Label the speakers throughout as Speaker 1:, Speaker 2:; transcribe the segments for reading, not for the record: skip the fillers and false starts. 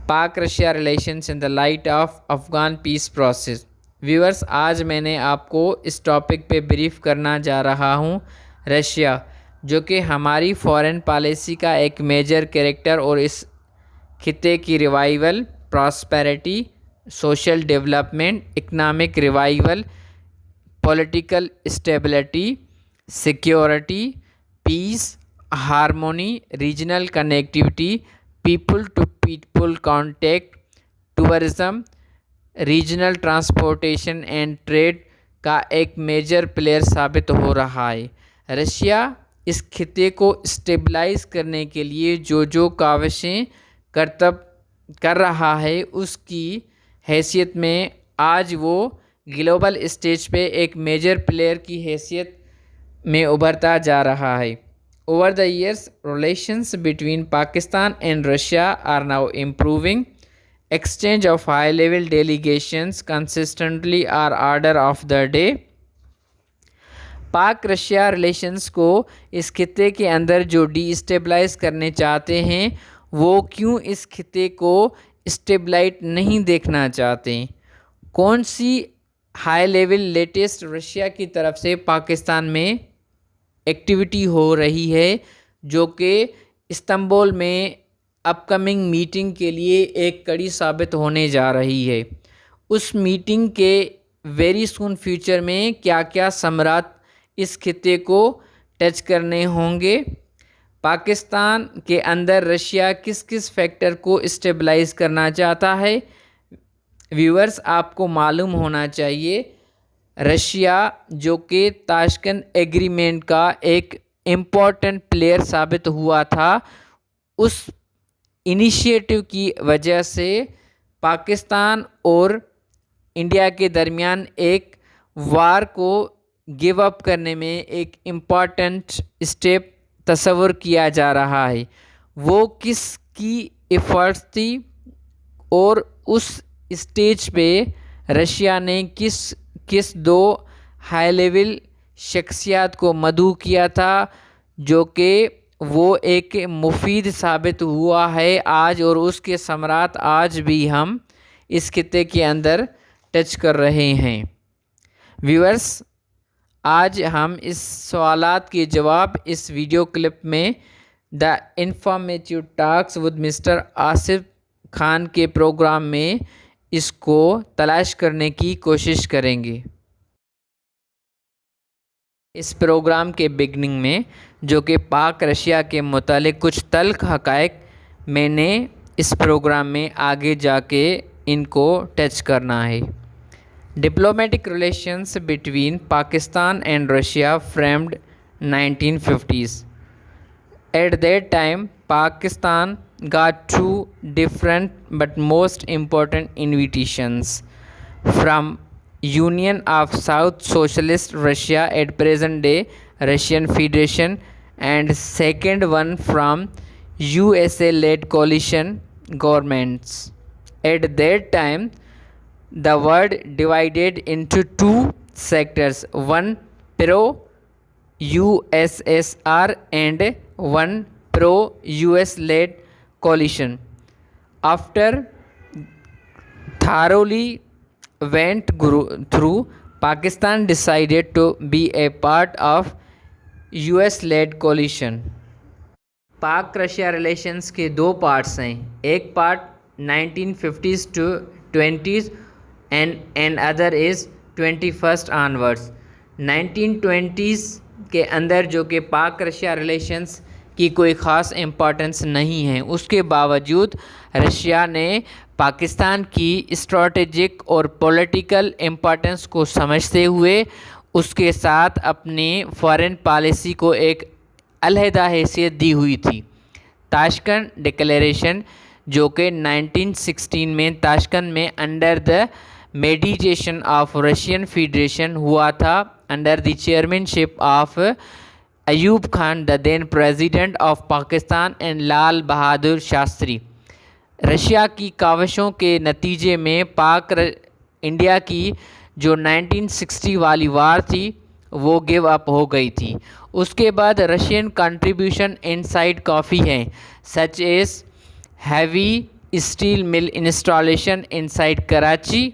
Speaker 1: پاک Russia relations in the light of Afghan peace process. Viewers, آج میں نے آپ کو اس ٹاپک پہ بریف کرنا جا رہا ہوں رشیا، جو کہ ہماری فارن پالیسی کا ایک میجر کریکٹر اور اس خطے کی revival, prosperity, social development, economic revival, political stability, security, peace, harmony, regional connectivity, people to people contact, tourism, regional transportation and trade کا ایک میجر پلیئر ثابت ہو رہا ہے۔ رشیا اس خطے کو اسٹیبلائز کرنے کے لیے جو کاوشیں کر رہا ہے، اس کی حیثیت میں آج وہ گلوبل اسٹیج پہ ایک میجر پلیئر کی حیثیت میں ابھرتا جا رہا ہے۔ Over the years, relations between Pakistan and Russia are now improving. Exchange of high-level delegations consistently are order of the day. پاک رشیا ریلیشنز کو اس خطے کے اندر جو ڈی اسٹیبلائز کرنے چاہتے ہیں، وہ کیوں اس خطے کو اسٹیبلائٹ نہیں دیکھنا چاہتے؟ کون سی ہائی لیول لیٹسٹ رشیا کی طرف سے پاکستان میں ایکٹیویٹی ہو رہی ہے، جو کہ استنبول میں اپ کمنگ میٹنگ کے لیے ایک کڑی ثابت ہونے جا رہی ہے؟ اس میٹنگ کے ویری سون فیوچر میں کیا کیا ثمرات اس خطے کو ٹچ کرنے ہوں گے؟ پاکستان کے اندر رشیا کس کس فیکٹر کو اسٹیبلائز کرنا چاہتا ہے؟ ویورز، آپ کو معلوم ہونا چاہیے رشیا، جو کہ تاشکنت ایگریمنٹ کا ایک امپورٹنٹ پلیئر ثابت ہوا تھا، اس انیشیٹو کی وجہ سے پاکستان اور انڈیا کے درمیان ایک وار کو گیو اپ کرنے میں ایک امپورٹنٹ اسٹیپ تصور کیا جا رہا ہے۔ وہ کس کی ایفرٹس تھی اور اس اسٹیج پہ رشیا نے کس دو ہائی لیول شخصیات کو مدعو کیا تھا، جو کہ وہ ایک مفید ثابت ہوا ہے آج، اور اس کے ثمرات آج بھی ہم اس خطے کے اندر ٹچ کر رہے ہیں۔ ویورز، آج ہم اس سوالات کے جواب اس ویڈیو کلپ میں the informative talks with mister Asif Khan کے پروگرام میں اس کو تلاش کرنے کی کوشش کریں گے۔ اس پروگرام کے بگننگ میں، جو کہ پاک رشیا کے متعلق کچھ تلخ حقائق، میں نے اس پروگرام میں آگے جا کے ان کو ٹچ کرنا ہے۔ Diplomatic relations between Pakistan and Russia framed 1950s. At that time, Pakistan got two different but most important invitations from Union of South Socialist Russia at present-day Russian Federation, and second one from USA-led coalition governments. At that time, the world divided into two sectors, one pro-USSR and one pro-US-led coalition. After thoroughly went through, Pakistan decided to be a part of US-led coalition. پاک Russia relations کے دو parts ہیں، ایک part 1950s to 20s and other is 21st onwards. 1920s کے اندر جو کہ پاک Russia relations کی کوئی خاص امپورٹنس نہیں ہے، اس کے باوجود رشیا نے پاکستان کی اسٹریٹجک اور پولیٹیکل امپورٹنس کو سمجھتے ہوئے اس کے ساتھ اپنی فارن پالیسی کو ایک علیحدہ حیثیت دی ہوئی تھی۔ تاشکنت ڈکلیریشن، جو کہ 1916 میں تاشکنت میں under the mediation of Russian Federation ہوا تھا، under the chairmanship of Ayub Khan, the then president of Pakistan, and Lal Bahadur Shastri. Russia کی کاوشوں کے نتیجے میں انڈیا کی جو 1960 والی وار تھی وہ گیو اپ ہو گئی تھی۔ اس کے بعد رشین کنٹریبیوشن ان سائڈ کافی ہیں، such as heavy steel mill installation inside Karachi.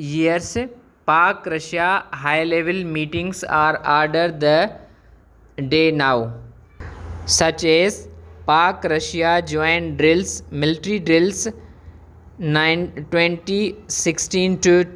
Speaker 1: years, Pak Russia high level meetings are ordered the day now, such as Pak Russia joint drills, military drills 2016 to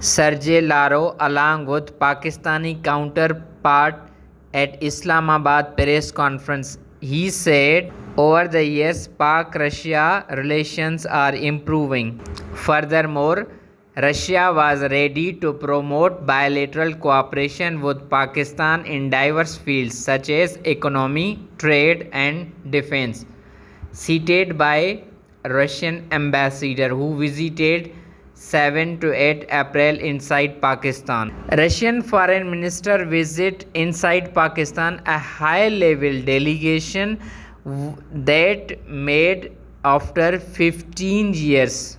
Speaker 1: Sergey Lavrov along with Pakistani counterpart at Islamabad press conference. He said, over the years, Pak-Russia relations are improving. Furthermore, Russia was ready to promote bilateral cooperation with Pakistan in diverse fields such as economy, trade, and defense. Cited by Russian ambassador who visited 7 to 8 April inside Pakistan. Russian foreign minister visit inside Pakistan a high-level delegation that made after 15 years.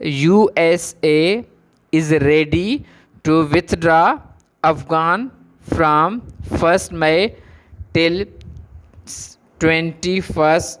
Speaker 1: USA is ready to withdraw Afghan from 1st May till 21st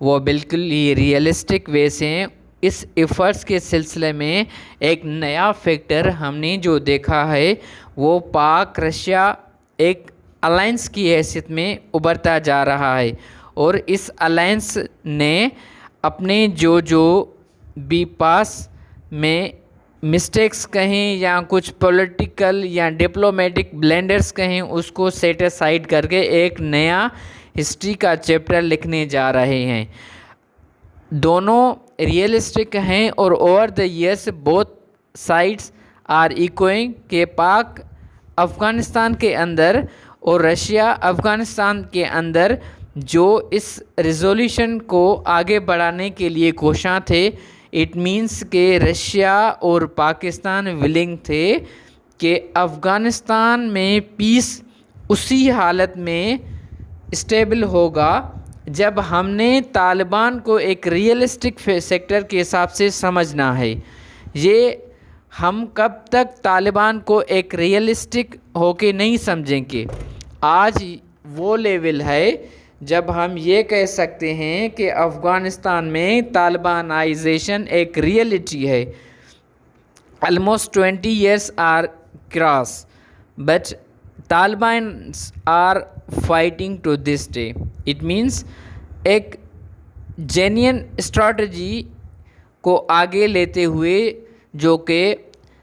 Speaker 1: وہ بالکل ہی realistic وے سے ہیں۔ اس efforts کے سلسلے میں ایک نیا factor ہم نے جو دیکھا ہے وہ پاک رشیا ایک الائنس کی حیثیت میں ابھرتا جا رہا ہے، اور اس الائنس نے اپنے جو بھی پاس میں مسٹیکس کہیں یا کچھ پولیٹیکل یا ڈپلومیٹک بلینڈرز کہیں، اس کو سیٹ اسائیڈ کر کے ایک نیا ہسٹری کا چیپٹر لکھنے جا رہے ہیں۔ دونوں ریئلسٹک ہیں اور over the years both sides are echoing کہ پاک افغانستان کے اندر اور رشیا افغانستان کے اندر جو اس ریزولوشن کو آگے بڑھانے کے لیے کوشاں تھے، اٹ مینس کہ رشیا اور پاکستان ولنگ تھے کہ افغانستان میں پیس اسی حالت میں اسٹیبل ہوگا جب ہم نے طالبان کو ایک ریئلسٹک سیکٹر کے حساب سے سمجھنا ہے۔ یہ ہم کب تک طالبان کو ایک ریئلسٹک ہو کے نہیں سمجھیں گے؟ آج وہ لیول ہے جب ہم یہ کہہ سکتے ہیں کہ افغانستان میں طالبانائزیشن ایک ریئلٹی ہے۔ Almost 20 years are cross, but Taliban's are fighting to this day. It means ایک جینین اسٹریٹجی کو آگے لیتے ہوئے جو کہ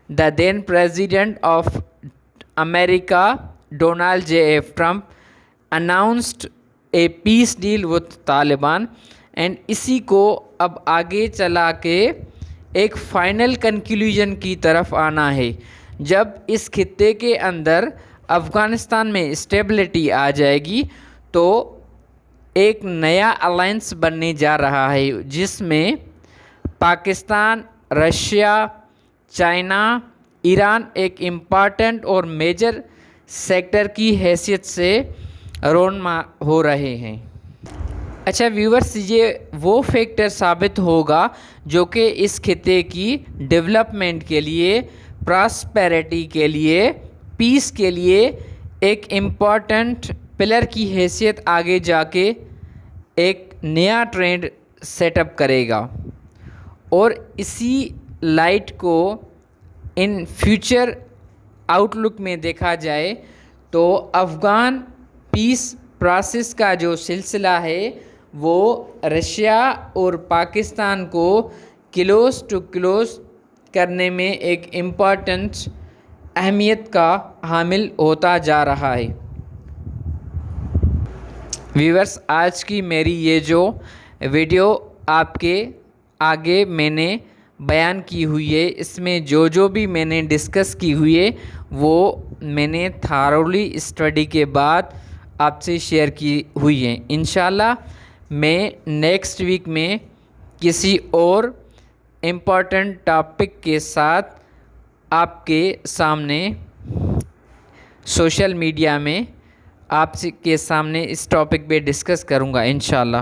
Speaker 1: the then president of America Donald J F Trump announced a peace deal with Taliban, and اسی کو اب آگے چلا کے ایک فائنل کنکلوژن کی طرف آنا ہے۔ جب اس خطے کے اندر افغانستان میں اسٹیبلٹی آ جائے گی تو ایک نیا الائنس بننے جا رہا ہے جس میں پاکستان، رشیا، چائنا، ایران ایک امپارٹنٹ اور میجر سیکٹر کی حیثیت سے رونما ہو رہے ہیں۔ اچھا ویورز، یہ وہ فیکٹر ثابت ہوگا جو کہ اس خطے کی ڈیولپمنٹ کے لیے، پراسپیرٹی کے لیے، پیس کے لیے ایک امپورٹنٹ پلر کی حیثیت آگے جا کے ایک نیا ٹرینڈ سیٹ اپ کرے گا، اور اسی لائٹ کو ان فیوچر آؤٹ لک میں دیکھا جائے تو افغان پیس پروسیس کا جو سلسلہ ہے وہ رشیا اور پاکستان کو کلوز ٹو کلوز کرنے میں ایک امپورٹنٹ اہمیت کا حامل ہوتا جا رہا ہے۔ ویورز، آج کی میری یہ جو ویڈیو آپ کے آگے میں نے بیان کی ہوئی ہے، اس میں جو بھی میں نے ڈسکس کی ہوئی ہے وہ میں نے تھارولی اسٹڈی کے بعد آپ سے شیئر کی ہوئی ہیں۔ انشاءاللہ میں نیکسٹ ویک میں کسی اور امپورٹنٹ ٹاپک کے ساتھ آپ کے سامنے سوشل میڈیا میں آپ کے سامنے اس ٹاپک پہ ڈسکس کروں گا انشاءاللہ۔